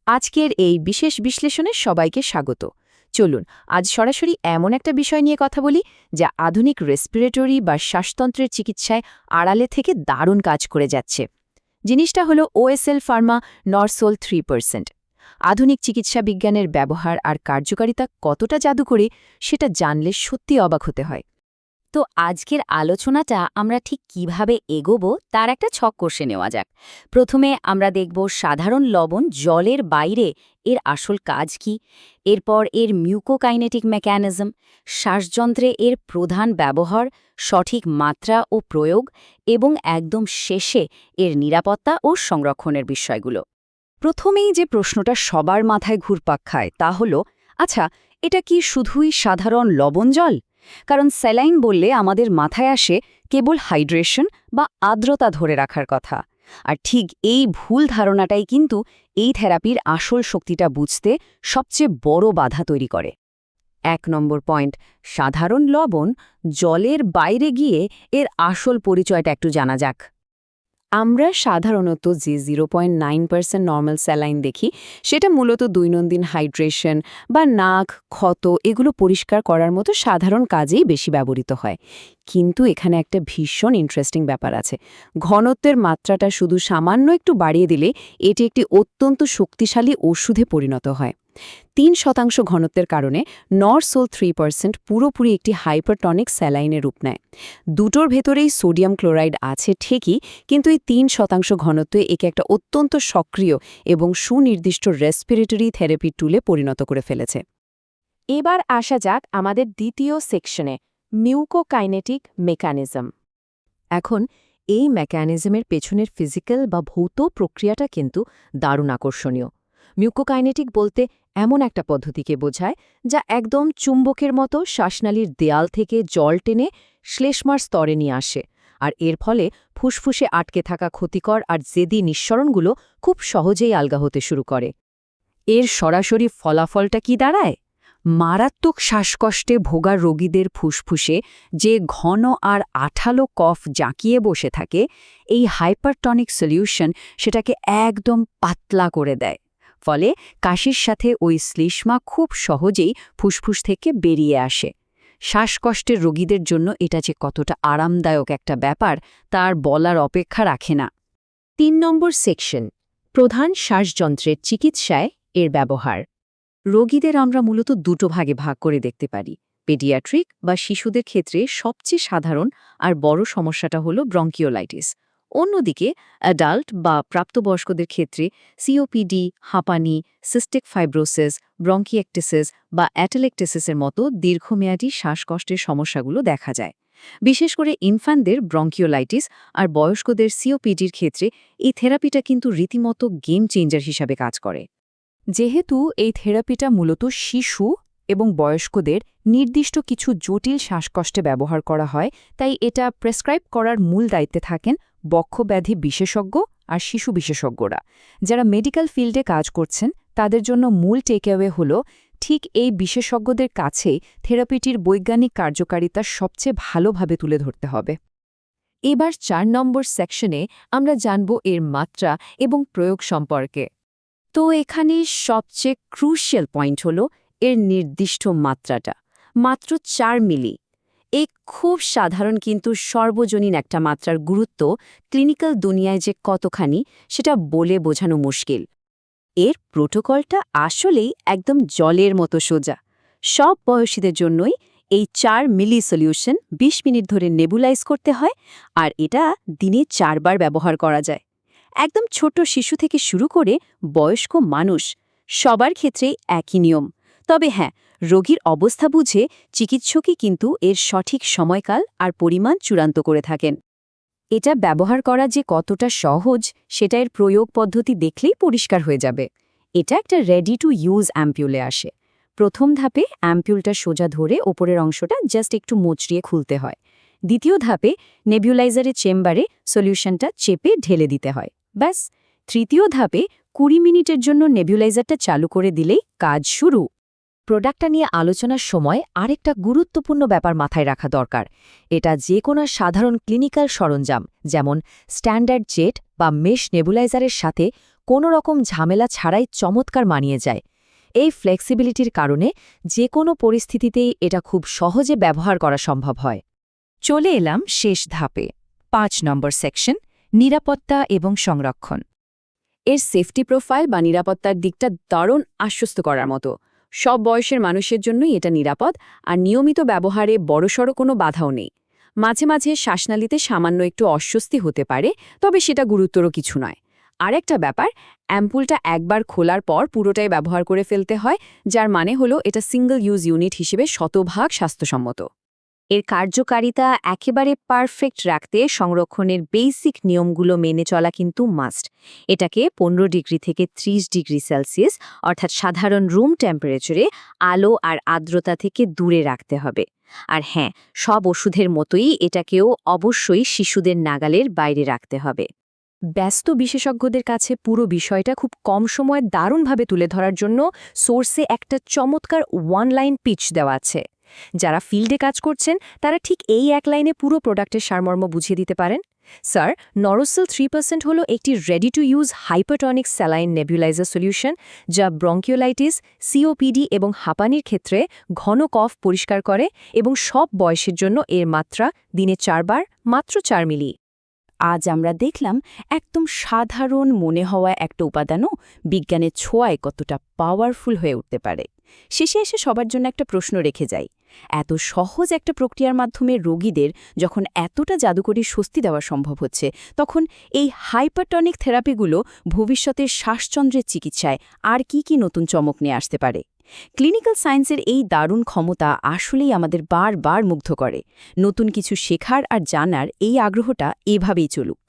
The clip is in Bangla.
আজকের এই বিশেষ বিশ্লেষণে সবাইকে স্বাগত। চলুন আজ সরাসরি এমন একটা বিষয় নিয়ে কথা বলি যা আধুনিক রেসপিরেটরি বা শ্বাসতন্ত্রের চিকিৎসায় আড়ালে থেকে দারুণ কাজ করে যাচ্ছে। জিনিসটা হলো ওএসএল ফার্মা নরসোল 3%। আধুনিক চিকিৎসা বিজ্ঞানের ব্যবহার আর কার্যকারিতা কতটা জাদু করে সেটা জানলে সত্যি অবাক হতে হয়। তো আজকের আলোচনাটা আমরা ঠিক কিভাবে এগোবো তার একটা ছক কষে নেওয়া যাক। প্রথমে আমরা দেখব সাধারণ লবণ জলের বাইরে এর আসল কাজ কি, এরপর এর মিউকোকাইনেটিক মেকানিজম, শ্বাসযন্ত্রে এর প্রধান ব্যবহার, সঠিক মাত্রা ও প্রয়োগ এবং একদম শেষে এর নিরাপত্তা ও সংরক্ষণের বিষয়গুলো। প্রথমেই যে প্রশ্নটা সবার মাথায় ঘুরপাক খায় তা হলো, আচ্ছা, এটা কি শুধুই সাধারণ লবণ জল? কারণ স্যালাইন বললে আমাদের মাথায় আসে কেবল হাইড্রেশন বা আর্দ্রতা ধরে রাখার কথা। আর ঠিক এই ভুল ধারণাটাই কিন্তু এই থেরাপির আসল শক্তিটা বুঝতে সবচেয়ে বড় বাধা তৈরি করে। ১ নম্বর পয়েন্ট, সাধারণ লবণ জলের বাইরে গিয়ে এর আসল পরিচয়টা একটু জানা যাক। আমরা সাধারণত যে 0.9% নর্মাল স্যালাইন দেখি সেটা মূলত দৈনন্দিন হাইড্রেশন বা নাক, ক্ষত এগুলো পরিষ্কার করার মতো সাধারণ কাজেই বেশি ব্যবহৃত হয়। কিন্তু এখানে একটা ভীষণ ইন্টারেস্টিং ব্যাপার আছে। ঘনত্বের মাত্রাটা শুধু সামান্য একটু বাড়িয়ে দিলে এটি একটি অত্যন্ত শক্তিশালী ওষুধে পরিণত হয়। ৩% ঘনত্বের কারণে নরসোল 3% পুরোপুরি একটি হাইপারটনিক স্যালাইনের রূপ নেয়। দুটোর ভেতরেই সোডিয়াম ক্লোরাইড আছে ঠিকই, কিন্তু এই ৩% ঘনত্বে একে একটা অত্যন্ত সক্রিয় এবং সুনির্দিষ্ট রেসপিরেটরি থেরাপি টুলে পরিণত করে ফেলেছে। এবার আসা যাক আমাদের দ্বিতীয় সেকশনে, মিউকোকাইনেটিক মেকানিজম। এখন এই মেকানিজমের পেছনের ফিজিক্যাল বা ভৌত প্রক্রিয়াটা কিন্তু দারুণ আকর্ষণীয়। মিউকোকাইনেটিক বলতে এমন একটা পদ্ধতিকে বোঝায় যা একদম চুম্বকের মতো শ্বাসনালীর দেয়াল থেকে জল টেনে শ্লেষ্মার স্তরে নিয়ে আসে, আর এর ফলে ফুসফুসে আটকে থাকা ক্ষতিকর আর জেদি নিঃসরণগুলো খুব সহজেই আলগা হতে শুরু করে। এর সরাসরি ফলাফলটা কি দাঁড়ায়? মারাত্মক শ্বাসকষ্টে ভোগা রোগীদের ফুসফুসে যে ঘন আর আঠালো কফ জাঁকিয়ে বসে থাকে, এই হাইপারটনিক সলিউশন সেটাকে একদম পাতলা করে দেয়। ফলে কাশির সাথে ওই শ্লেষ্মা খুব সহজেই ফুসফুস থেকে বেরিয়ে আসে। শ্বাসকষ্টের রোগীদের জন্য এটা যে কতটা আরামদায়ক একটা ব্যাপার তার বলার অপেক্ষা রাখে না। ৩ নম্বর সেকশন, প্রধান শ্বাসযন্ত্রের চিকিৎসায় এর ব্যবহার। রোগীদের আমরা মূলত দুটো ভাগে ভাগ করে দেখতে পারি। পেডিয়াট্রিক বা শিশুদের ক্ষেত্রে সবচেয়ে সাধারণ আর বড় সমস্যাটা হলো ব্রঙ্কিওলাইটিস। অন্যদিকে অ্যাডাল্ট বা প্রাপ্তবয়স্কদের ক্ষেত্রে সিওপিডি, হাঁপানি, সিস্টিক ফাইব্রোসিস, ব্রঙ্কিয়েকটিসিস বা অ্যাটেলেকটিসিসের মতো দীর্ঘমেয়াদী শ্বাসকষ্টের সমস্যাগুলো দেখা যায়। বিশেষ করে ইনফ্যান্টদের ব্রঙ্কিওলাইটিস আর বয়স্কদের সিওপিডির ক্ষেত্রে এই থেরাপিটা কিন্তু রীতিমতো গেম চেঞ্জার হিসাবে কাজ করে। যেহেতু এই থেরাপিটা মূলত শিশু এবং বয়স্কদের নির্দিষ্ট কিছু জটিল শ্বাসকষ্টে ব্যবহার করা হয়, তাই এটা প্রেসক্রাইব করার মূল দায়িত্বে থাকেন বক্ষব্যাধি বিশেষজ্ঞ আর শিশু বিশেষজ্ঞরা। যারা মেডিকেল ফিল্ডে কাজ করছেন তাদের জন্য মূল টেকঅ্যাওয়ে হল ঠিক এই বিশেষজ্ঞদের কাছেই থেরাপিটির বৈজ্ঞানিক কার্যকারিতা সবচেয়ে ভালোভাবে তুলে ধরতে হবে। এবার ৪ নম্বর সেকশনে আমরা জানব এর মাত্রা এবং প্রয়োগ সম্পর্কে। তো এখানে সবচেয়ে ক্রুশিয়াল পয়েন্ট হলো এর নির্দিষ্ট মাত্রাটা, মাত্র ৪ মিলি। এই খুব সাধারণ কিন্তু সর্বজনীন একটা মাত্রার গুরুত্ব ক্লিনিক্যাল দুনিয়ায় যে কতখানি সেটা বলে বোঝানো মুশকিল। এর প্রোটোকলটা আসলেই একদম জলের মতো সোজা। সব বয়সীদের জন্যই এই ৪ মিলি সলিউশন ২০ মিনিট ধরে নেবুলাইজ করতে হয়, আর এটা দিনে ৪ বার ব্যবহার করা যায়। একদম ছোট শিশু থেকে শুরু করে বয়স্ক মানুষ সবার ক্ষেত্রেই একই নিয়ম। তবে হ্যাঁ, রোগীর অবস্থা বুঝে চিকিৎসকই কিন্তু এর সঠিক সময়কাল আর পরিমাণ চূড়ান্ত করে থাকেন। এটা ব্যবহার করা যে কতটা সহজ সেটা এর প্রয়োগ পদ্ধতি দেখলেই পরিষ্কার হয়ে যাবে। এটা একটা রেডি টু ইউজ অ্যাম্পিউলে আসে। প্রথম ধাপে অ্যাম্পিউলটা সোজা ধরে ওপরের অংশটা জাস্ট একটু মোচড়িয়ে খুলতে হয়। দ্বিতীয় ধাপে নেবুলাইজারের চেম্বারে সলিউশনটা চেপে ঢেলে দিতে হয়। ব্যাস, তৃতীয় ধাপে ২০ মিনিটের জন্য নেবুলাইজারটা চালু করে দিলেই কাজ শুরু। প্রোডাক্টটা নিয়ে আলোচনার সময় আরেকটা গুরুত্বপূর্ণ ব্যাপার মাথায় রাখা দরকার। এটা যে কোনো সাধারণ ক্লিনিক্যাল সরঞ্জাম যেমন স্ট্যান্ডার্ড জেট বা মেশ নেবুলাইজারের সাথে কোনো রকম ঝামেলা ছাড়াই চমৎকার মানিয়ে যায়। এই ফ্লেক্সিবিলিটির কারণে যে কোনো পরিস্থিতিতেই এটা খুব সহজে ব্যবহার করা সম্ভব হয়। চলে এলাম শেষ ধাপে ৫ নম্বর সেকশন, নিরাপত্তা এবং সংরক্ষণ। এর সেফটি প্রোফাইল বা নিরাপত্তার দিকটা দারুণ আশ্বস্ত করার মতো। সব বয়সের মানুষের জন্যই এটা নিরাপদ, আর নিয়মিত ব্যবহারে বড়সড় কোনো বাধাও নেই। মাঝে মাঝে শ্বাসনালীতে সামান্য একটু অস্বস্তি হতে পারে, তবে সেটা গুরুতর কিছু নয়। আরেকটা ব্যাপার, অ্যাম্পুলটা একবার খোলার পর পুরোটাই ব্যবহার করে ফেলতে হয়, যার মানে হলো এটা সিঙ্গল ইউজ ইউনিট হিসেবে শতভাগ স্বাস্থ্যসম্মত। এর কার্যকারিতা একেবারে পারফেক্ট রাখতে সংরক্ষণের বেসিক নিয়মগুলো মেনে চলা কিন্তু মাস্ট। এটাকে ১৫ ডিগ্রি থেকে ৩০ ডিগ্রি সেলসিয়াস অর্থাৎ সাধারণ রুম টেম্পারেচারে আলো আর আর্দ্রতা থেকে দূরে রাখতে হবে। আর হ্যাঁ, সব ওষুধের মতোই এটাকেও অবশ্যই শিশুদের নাগালের বাইরে রাখতে হবে। ব্যস্ত বিশেষজ্ঞদের কাছে পুরো বিষয়টা খুব কম সময়ে দারুণভাবে তুলে ধরার জন্য সোর্সে একটা চমৎকার ওয়ান লাইন পিচ দেওয়া আছে। যারা ফিল্ডে কাজ করছেন তারা ঠিক এই এক লাইনে পুরো প্রোডাক্টের সারমর্ম বুঝিয়ে দিতে পারেন। স্যার, নরোসেল ৩% হলো একটি ready to use hypertonic saline nebuliser solution, যা ব্রঙ্কিওলাইটিস, সিওপিডি এবং হাঁপানির ক্ষেত্রে ঘন কফ পরিষ্কার করে এবং সব বয়সের জন্য এর মাত্রা দিনে ৪ বার, মাত্র ৪ মিলি। আজ আমরা দেখলাম একদম সাধারণ মনে হওয়া একটা উপাদানও বিজ্ঞানের ছোঁয়ায় কতটা পাওয়ারফুল হয়ে উঠতে পারে। শেষে এসে সবার জন্য একটা প্রশ্ন রেখে যাই, এত সহজ একটা প্রক্রিয়ার মাধ্যমে রোগীদের যখন এতটা জাদুকরী স্বস্তি দেওয়া সম্ভব হচ্ছে, তখন এই হাইপারটনিক থেরাপিগুলো ভবিষ্যতের শ্বাসচন্দ্রের চিকিৎসায় আর কি নতুন চমক নিয়ে আসতে পারে। ক্লিনিক্যাল সায়েন্সের এই দারুণ ক্ষমতা আসলেই আমাদের বারবার মুগ্ধ করে। নতুন কিছু শেখার আর জানার এই আগ্রহটা এভাবেই চলুক।